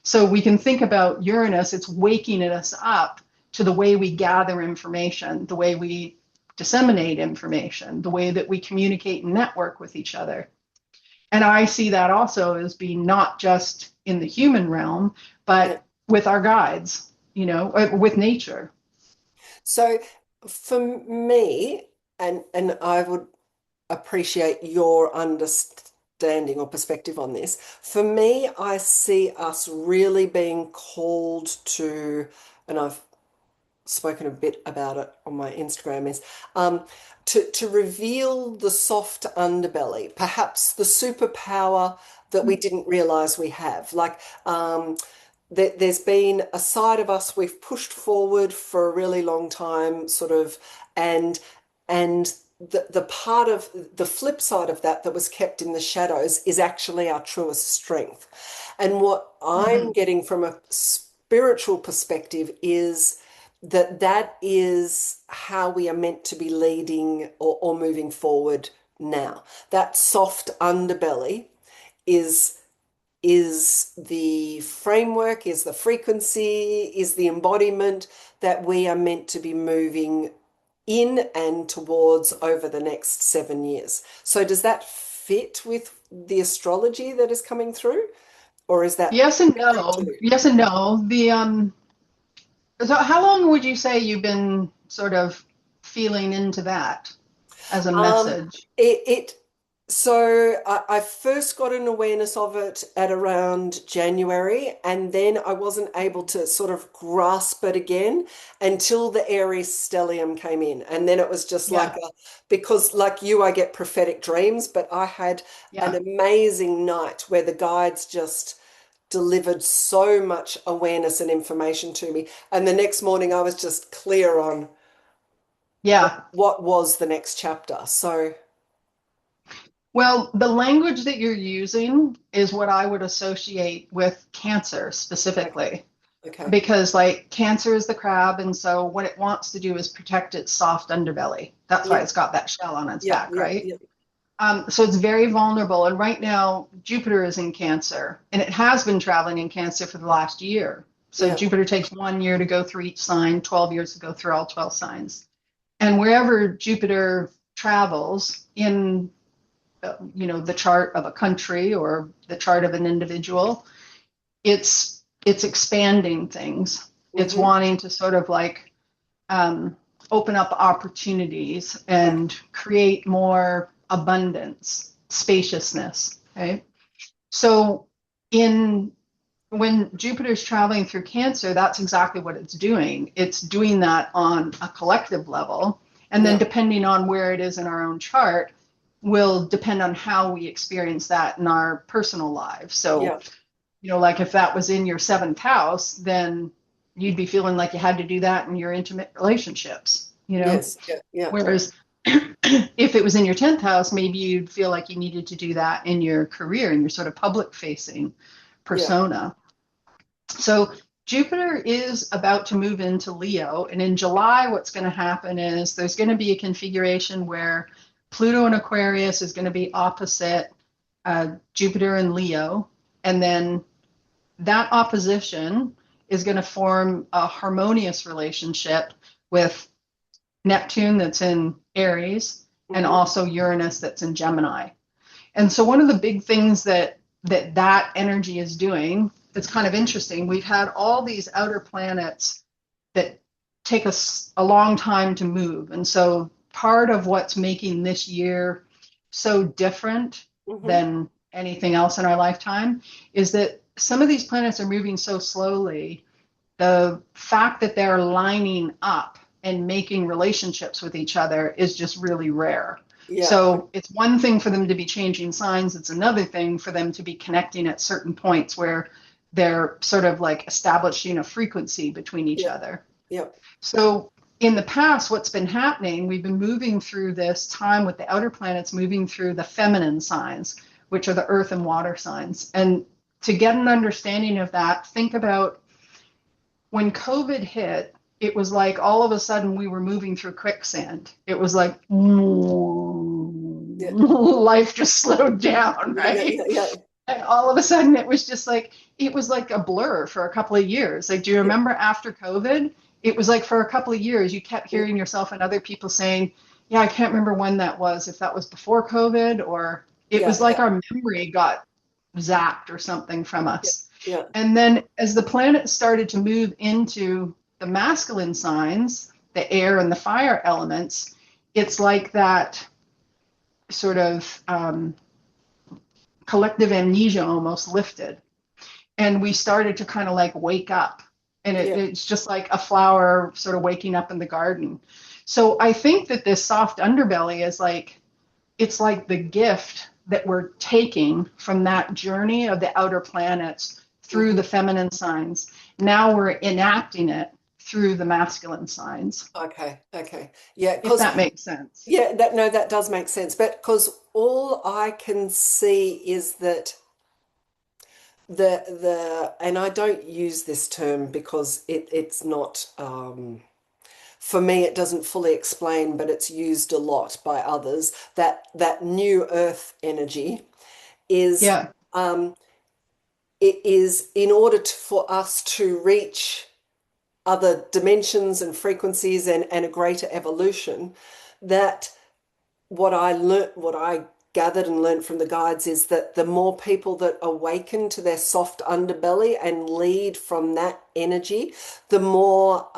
So we can think about Uranus, it's waking us up to the way we gather information, the way we disseminate information, the way that we communicate and network with each other. And I see that also as being not just in the human realm, Yeah. but with our guides, with nature. So for me, and I would appreciate your understanding or perspective on this. For me, I see us really being called to, and I've spoken a bit about it on my Instagram, is to reveal the soft underbelly, perhaps the superpower that we didn't realize we have. Like there's been a side of us we've pushed forward for a really long time, sort of, and the part of the flip side of that that was kept in the shadows is actually our truest strength. And what I'm Mm-hmm. getting from a spiritual perspective is that is how we are meant to be leading or moving forward now. That soft underbelly is the framework, is the frequency, is the embodiment that we are meant to be moving in and towards over the next 7 years. So does that fit with the astrology that is coming through, or is that Yes and different no. too? Yes and no. So how long would you say you've been sort of feeling into that as a Um, message? it so I first got an awareness of it at around January, and then I wasn't able to sort of grasp it again until the Aries stellium came in. And then it was just like Yeah, because like you, I get prophetic dreams, but I had an yeah, amazing night where the guides just delivered so much awareness and information to me. And the next morning I was just clear on yeah. what was the next chapter. So, Well, the language that you're using is what I would associate with cancer okay, specifically, okay. because like cancer is the crab, and so what it wants to do is protect its soft underbelly. That's why Yeah, it's got that shell on its yeah, back, yeah, right? yeah, So it's very vulnerable. And right now, Jupiter is in Cancer, and it has been traveling in Cancer for the last year. So yeah. Jupiter takes 1 year to go through each sign, 12 years to go through all 12 signs. And wherever Jupiter travels in, the chart of a country or the chart of an individual, it's expanding things. It's Mm-hmm. wanting to sort of like open up opportunities Okay. and create more abundance, spaciousness. Okay. So in when Jupiter's traveling through Cancer, that's exactly what it's doing. It's doing that on a collective level. And then Yeah, depending on where it is in our own chart, will depend on how we experience that in our personal lives. So yeah. like if that was in your seventh house, then you'd be feeling like you had to do that in your intimate relationships. Yes, yeah, yeah, Whereas if it was in your 10th house, maybe you'd feel like you needed to do that in your career, in your sort of public facing yeah. persona. So Jupiter is about to move into Leo. And in July, what's going to happen is there's going to be a configuration where Pluto in Aquarius is going to be opposite Jupiter in Leo. And then that opposition is going to form a harmonious relationship with Neptune that's in Aries and Mm-hmm. also Uranus that's in Gemini. And so one of the big things that energy is doing that's kind of interesting, we've had all these outer planets that take us a long time to move. And so part of what's making this year so different Mm-hmm. than anything else in our lifetime is that some of these planets are moving so slowly. The fact that they're lining up and making relationships with each other is just really rare. Yeah, So it's one thing for them to be changing signs, it's another thing for them to be connecting at certain points where they're sort of like establishing a frequency between each yeah, other. yeah. So in the past, what's been happening, we've been moving through this time with the outer planets moving through the feminine signs, which are the earth and water signs. And to get an understanding of that, think about when COVID hit, it was like all of a sudden we were moving through quicksand. It was like Yeah, life just slowed down, yeah, right? yeah, yeah, And all of a sudden it was like a blur for a couple of years. Like, do you yeah, remember after COVID? It was like for a couple of years, you kept yeah, hearing yourself and other people saying, yeah, I can't remember when that was, if that was before COVID or it yeah, was like yeah, our memory got zapped or something from yeah, us. yeah. And then as the planets started to move into the masculine signs, the air and the fire elements, it's like that sort of collective amnesia almost lifted. And we started to kind of like wake up. And Yeah. it's just like a flower sort of waking up in the garden. So I think that this soft underbelly is like, it's like the gift that we're taking from that journey of the outer planets through Mm-hmm. the feminine signs. Now we're enacting it through the masculine signs, Okay, okay. Yeah, if because that makes sense. yeah, that no, that does make sense. But because all I can see is that and I don't use this term because it's not for me it doesn't fully explain, but it's used a lot by others that new earth energy is Yeah. um, it is in order for us to reach other dimensions and frequencies and a greater evolution, that what I gathered and learned from the guides is that the more people that awaken to their soft underbelly and lead from that energy, the more,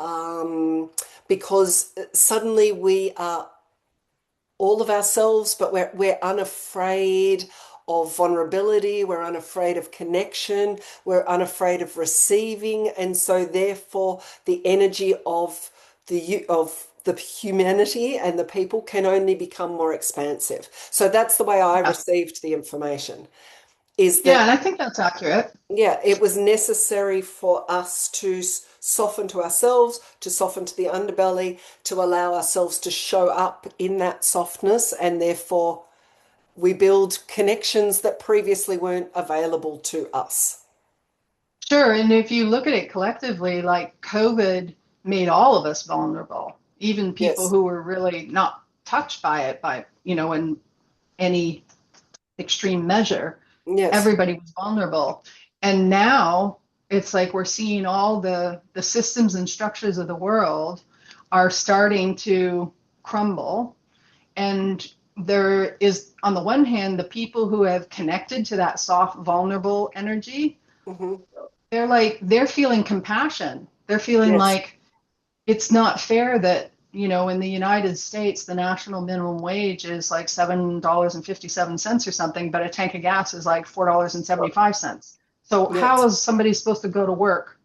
because suddenly we are all of ourselves, but we're unafraid of vulnerability, we're unafraid of connection, we're unafraid of receiving, and so therefore the energy of the humanity and the people can only become more expansive. So that's the way I Yeah. received the information, is Yeah, that and I think that's accurate. yeah, it was necessary for us to soften to ourselves, to soften to the underbelly, to allow ourselves to show up in that softness, and therefore we build connections that previously weren't available to us. Sure. And if you look at it collectively, like COVID made all of us vulnerable, even people Yes, who were really not touched by it by, in any extreme measure, yes, everybody was vulnerable. And now it's like we're seeing all the systems and structures of the world are starting to crumble. And there is, on the one hand, the people who have connected to that soft, vulnerable energy, hmm they're feeling compassion. They're feeling yes, like it's not fair that, in the United States, the national minimum wage is like $7.57 or something, but a tank of gas is like $4.75. So how yes, is somebody supposed to go to work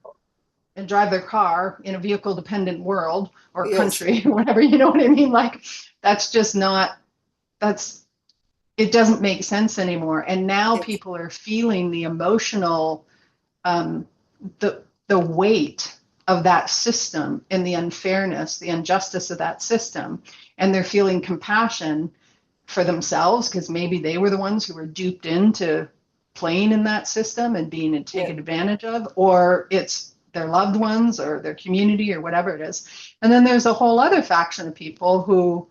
and drive their car in a vehicle dependent world or yes, country or whatever, you know what I mean? Like that's just not, that's, it doesn't make sense anymore. And now yes, people are feeling the emotional, um, the weight of that system and the unfairness, the injustice of that system, and they're feeling compassion for themselves because maybe they were the ones who were duped into playing in that system and being yeah, taken advantage of, or it's their loved ones or their community or whatever it is. And then there's a whole other faction of people who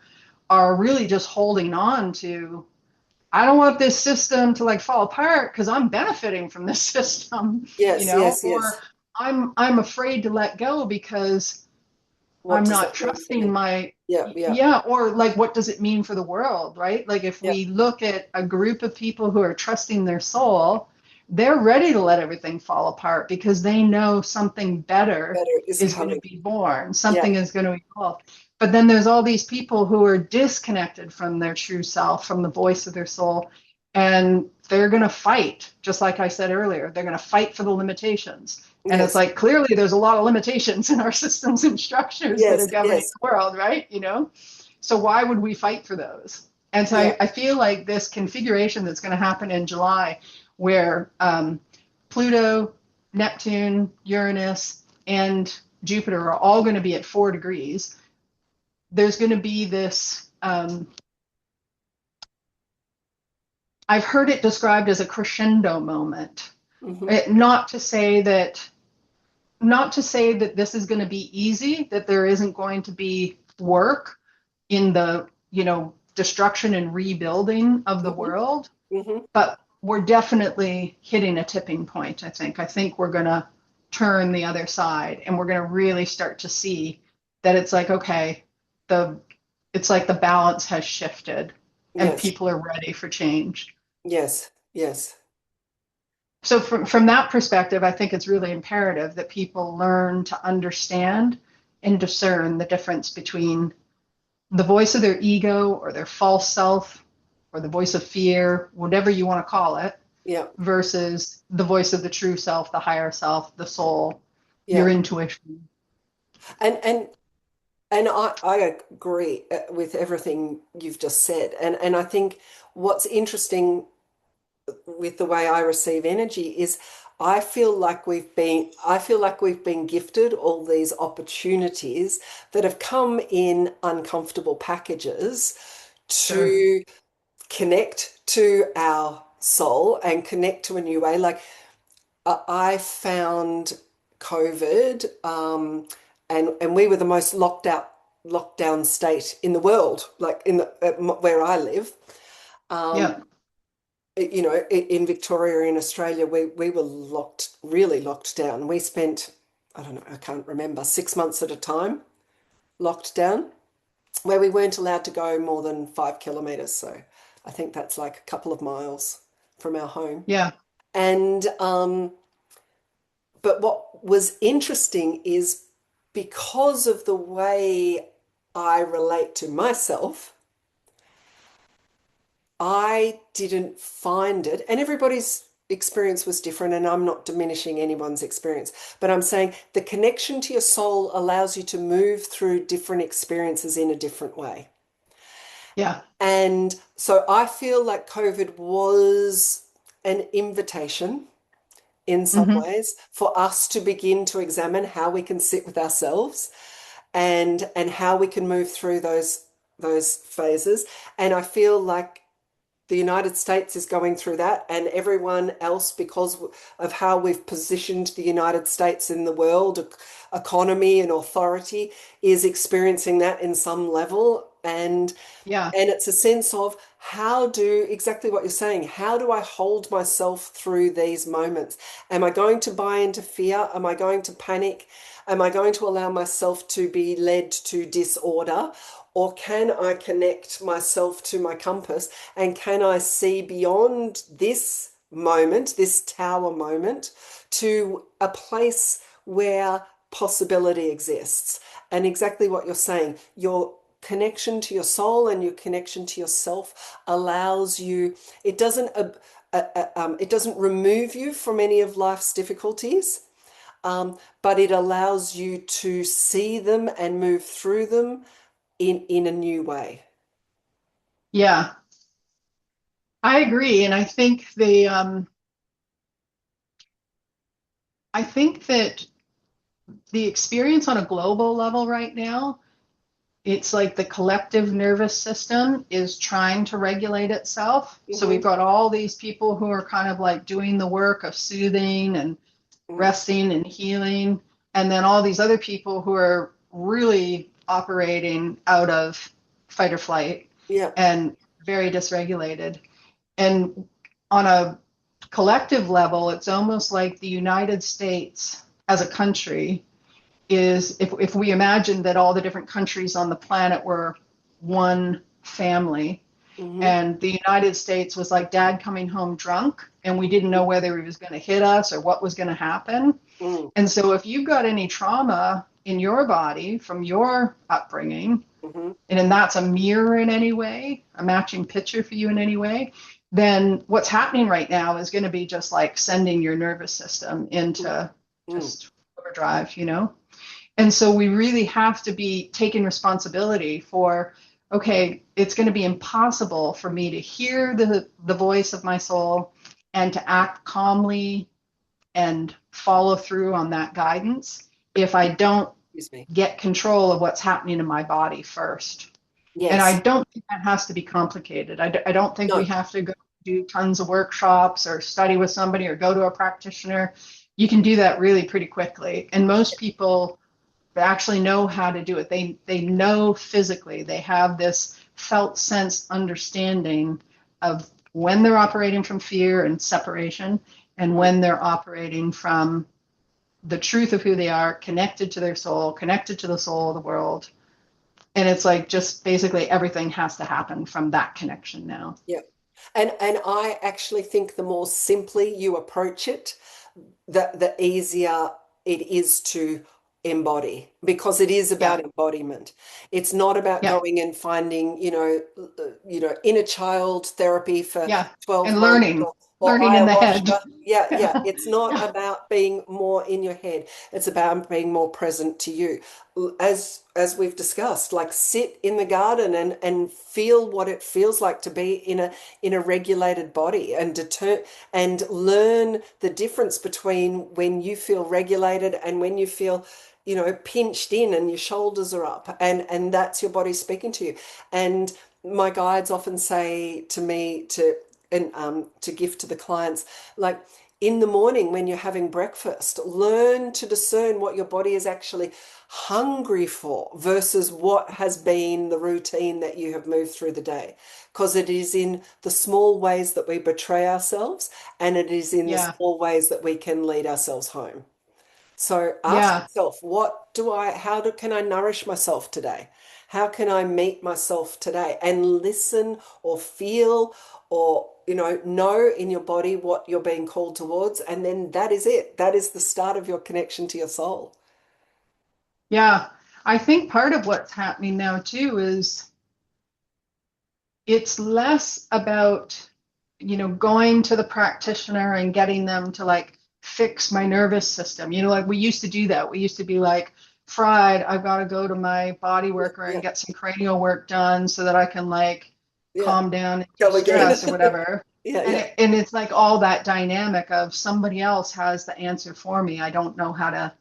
are really just holding on to, I don't want this system to like fall apart because I'm benefiting from this system, yes, yes, or yes. I'm afraid to let go because What I'm does not that mean for trusting me? my, Yeah, yeah, yeah, or like what does it mean for the world, right? Like if yeah. we look at a group of people who are trusting their soul, they're ready to let everything fall apart because they know something better Better is is going to coming. be born, Yeah, something is going to evolve. But then there's all these people who are disconnected from their true self, from the voice of their soul, and they're going to fight, just like I said earlier, they're going to fight for the limitations. And it's yes, like clearly there's a lot of limitations in our systems and structures that are yes, governing yes, the world, right? So why would we fight for those? And so yeah, I feel like this configuration that's going to happen in July, where Pluto, Neptune, Uranus, and Jupiter are all going to be at 4 degrees, there's going to be this. I've heard it described as a crescendo moment. hmm Not to say that this is going to be easy, that there isn't going to be work in the, destruction and rebuilding of the hmm world, hmm but we're definitely hitting a tipping point, I think. I think we're going to turn the other side and we're going to really start to see that it's like, okay, the it's like the balance has shifted and yes, people are ready for change. yes, yes, So from that perspective, I think it's really imperative that people learn to understand and discern the difference between the voice of their ego or their false self or the voice of fear, whatever you want to call it, yeah, versus the voice of the true self, the higher self, the soul, your yeah. intuition. And and I agree with everything you've just said. And I think what's interesting with the way I receive energy is I feel like we've been gifted all these opportunities that have come in uncomfortable packages Sure. to connect to our soul and connect to a new way. Like I found COVID, and we were the most lockdown state in the world, like where I live. Um, Yeah. in Victoria, in Australia, we were really locked down. We spent, I don't know, I can't remember, 6 months at a time locked down, where we weren't allowed to go more than 5 kilometers. So I think that's like a couple of miles from our home. Yeah. And but what was interesting is, because of the way I relate to myself, I didn't find it, and everybody's experience was different, and I'm not diminishing anyone's experience, but I'm saying the connection to your soul allows you to move through different experiences in a different way. Yeah. And so I feel like COVID was an invitation in some Hmm. ways for us to begin to examine how we can sit with ourselves, and how we can move through those phases. And I feel like the United States is going through that, and everyone else, because of how we've positioned the United States in the world economy and authority, is experiencing that in some level. Yeah. And it's a sense of, how do, exactly what you're saying, how do I hold myself through these moments? Am I going to buy into fear? Am I going to panic? Am I going to allow myself to be led to disorder? Or can I connect myself to my compass, and can I see beyond this moment, this tower moment, to a place where possibility exists? And exactly what you're saying, your connection to your soul and your connection to yourself allows you, it doesn't remove you from any of life's difficulties, but it allows you to see them and move through them in a new way. Yeah. I agree. And I think that the experience on a global level right now, it's like the collective nervous system is trying to regulate itself. So we've Hmm. got all these people who are kind of like doing the work of soothing and Mm. resting and healing, and then all these other people who are really operating out of fight or flight Yeah. and very dysregulated. And on a collective level, it's almost like the United States as a country is, if we imagine that all the different countries on the planet were one family, Hmm. and the United States was like dad coming home drunk, and we didn't know whether he was going to hit us or what was going to happen. Mm. And so if you've got any trauma in your body from your upbringing, Hmm. and that's a mirror in any way, a matching picture for you in any way, then what's happening right now is going to be just like sending your nervous system into Mm. just overdrive, you know? And so we really have to be taking responsibility for, okay, it's going to be impossible for me to hear the voice of my soul and to act calmly and follow through on that guidance if I don't Excuse me. get control of what's happening in my body first. And I Yes. don't think that has to be complicated. I don't think we No. have to go do tons of workshops or study with somebody or go to a practitioner. You can do that really pretty quickly. And most people actually know how to do it. They know physically. They have this felt sense understanding of when they're operating from fear and separation and Mm. when they're operating from the truth of who they are, connected to their soul, connected to the soul of the world. And it's like just basically everything has to happen from that connection now. Yeah. And I actually think the more simply you approach it, the easier it is to embody, because it is Yeah. about embodiment. It's not about Yeah. going and finding, inner child therapy for Yeah. 12 And months, learning, or learning in the head. ayahuasca. Yeah, yeah. Yeah. It's not Yeah. about being more in your head. It's about being more present to you. As we've discussed, like, sit in the garden and feel what it feels like to be in a regulated body, and learn the difference between when you feel regulated and when you feel, pinched in and your shoulders are up, and that's your body speaking to you. And my guides often say to me, to gift to the clients, like, in the morning when you're having breakfast. Learn to discern what your body is actually hungry for versus what has been the routine that you have moved through the day. Because it is in the small ways that we betray ourselves, and it is in the Yeah. small ways that we can lead ourselves home. So ask Yeah. yourself, can I nourish myself today? How can I meet myself today? And listen or feel or, know in your body what you're being called towards. And then that is it. That is the start of your connection to your soul. Yeah. I think part of what's happening now too is it's less about, going to the practitioner and getting them to like fix my nervous system. Like we used to do that. We used to be like, Fried, I've got to go to my body worker and Yeah, get some cranial work done so that I can like yeah. calm down and Go again. de-stress or whatever. Yeah, And yeah, it's like all that dynamic of somebody else has the answer for me. I don't know how to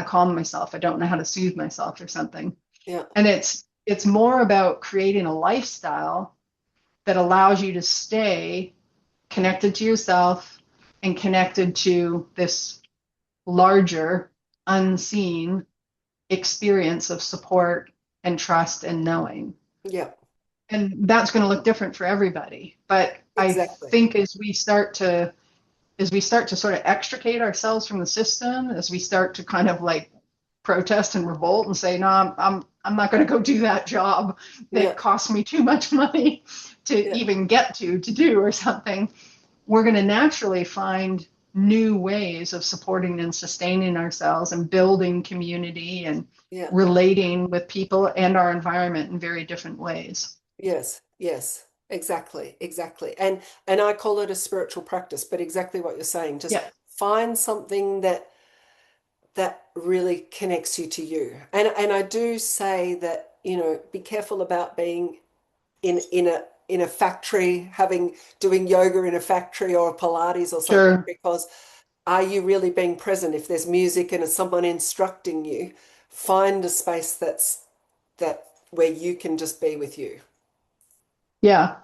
calm myself. I don't know how to soothe myself or something. yeah, And it's more about creating a lifestyle that allows you to stay connected to yourself and connected to this larger, unseen experience of support and trust and knowing. yeah. And that's going to look different for everybody. But I Exactly. think as we start to sort of extricate ourselves from the system, as we start to kind of like protest and revolt and say, no, I'm not going to go do that job that Yeah, costs me too much money to yeah, even get to do or something, we're going to naturally find new ways of supporting and sustaining ourselves and building community and yeah. relating with people and our environment in very different ways. Yes, yes, exactly, exactly. And I call it a spiritual practice, but exactly what you're saying. Just Yeah, find something that really connects you to you. And I do say that, be careful about being in a factory, doing yoga in a factory or a Pilates or something, sure. because are you really being present? If there's music and it's someone instructing you, find a space that where you can just be with you. Yeah.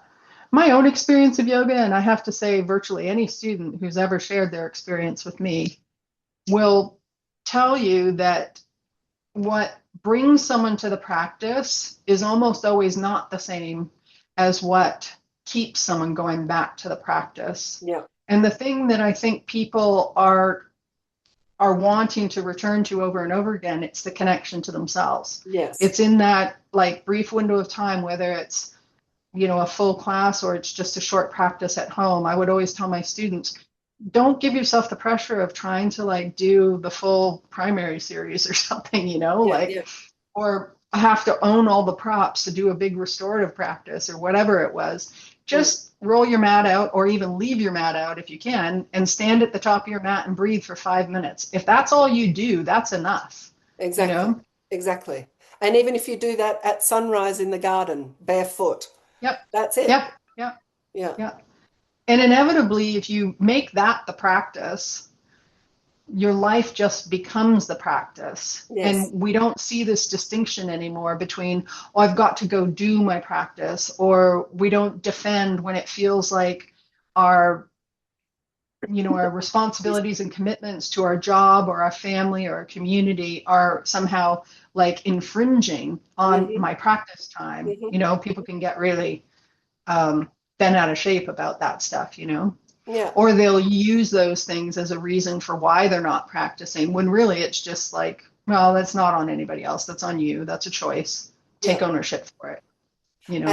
My own experience of yoga, and I have to say, virtually any student who's ever shared their experience with me will tell you that what brings someone to the practice is almost always not the same as what keeps someone going back to the practice. Yeah. And the thing that I think people are wanting to return to over and over again, it's the connection to themselves. Yes. It's in that like brief window of time, whether it's a full class or it's just a short practice at home. I would always tell my students, don't give yourself the pressure of trying to like do the full primary series or something, Yeah, like, yeah, or have to own all the props to do a big restorative practice or whatever it was. yeah, Just roll your mat out or even leave your mat out if you can and stand at the top of your mat and breathe for 5 minutes. If that's all you do, that's enough, you exactly. know? Exactly. And even if you do that at sunrise in the garden, barefoot, Yep. that's it. Yep. Yep. Yeah. Yep. And inevitably, if you make that the practice, your life just becomes the practice. And Yes. we don't see this distinction anymore between, oh, I've got to go do my practice, or we don't defend when it feels like our, our responsibilities and commitments to our job or our family or our community are somehow like infringing on Hmm. my practice time. Hmm. People can get really bent out of shape about that stuff. Yeah. Or they'll use those things as a reason for why they're not practicing when really it's just like, well, that's not on anybody else, that's on you, that's a choice, take Yeah. ownership for it you know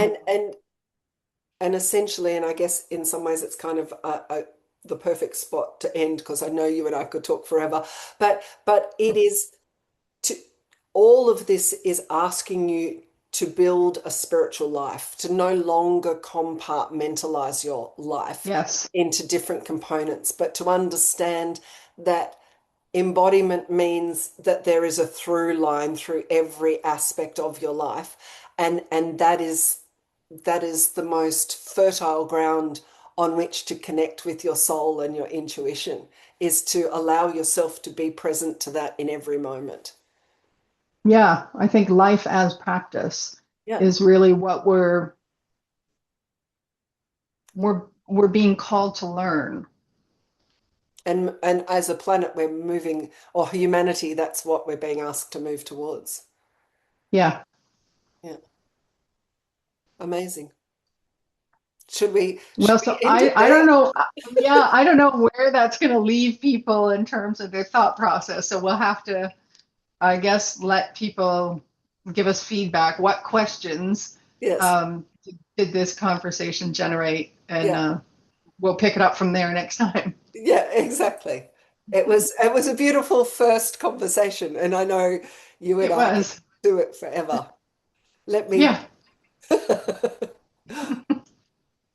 And essentially, and I guess in some ways it's kind of the perfect spot to end because I know you and I could talk forever. But it is to all of this is asking you to build a spiritual life, to no longer compartmentalize your life yes, into different components, but to understand that embodiment means that there is a through line through every aspect of your life, and that is the most fertile ground on which to connect with your soul and your intuition, is to allow yourself to be present to that in every moment. yeah, I think life as practice Yeah. is really what we're being called to learn. And as a planet, we're moving, or humanity, that's what we're being asked to move towards. Yeah. Yeah, amazing. Should Well, we so end I it I there? don't know. Yeah, I don't know where that's going to leave people in terms of their thought process. So we'll have to, I guess, let people give us feedback. What questions Yes. did this conversation generate? And Yeah. we'll pick it up from there next time. Yeah, exactly. It was a beautiful first conversation, and I know you and It I could was. do it forever. Let me Yeah.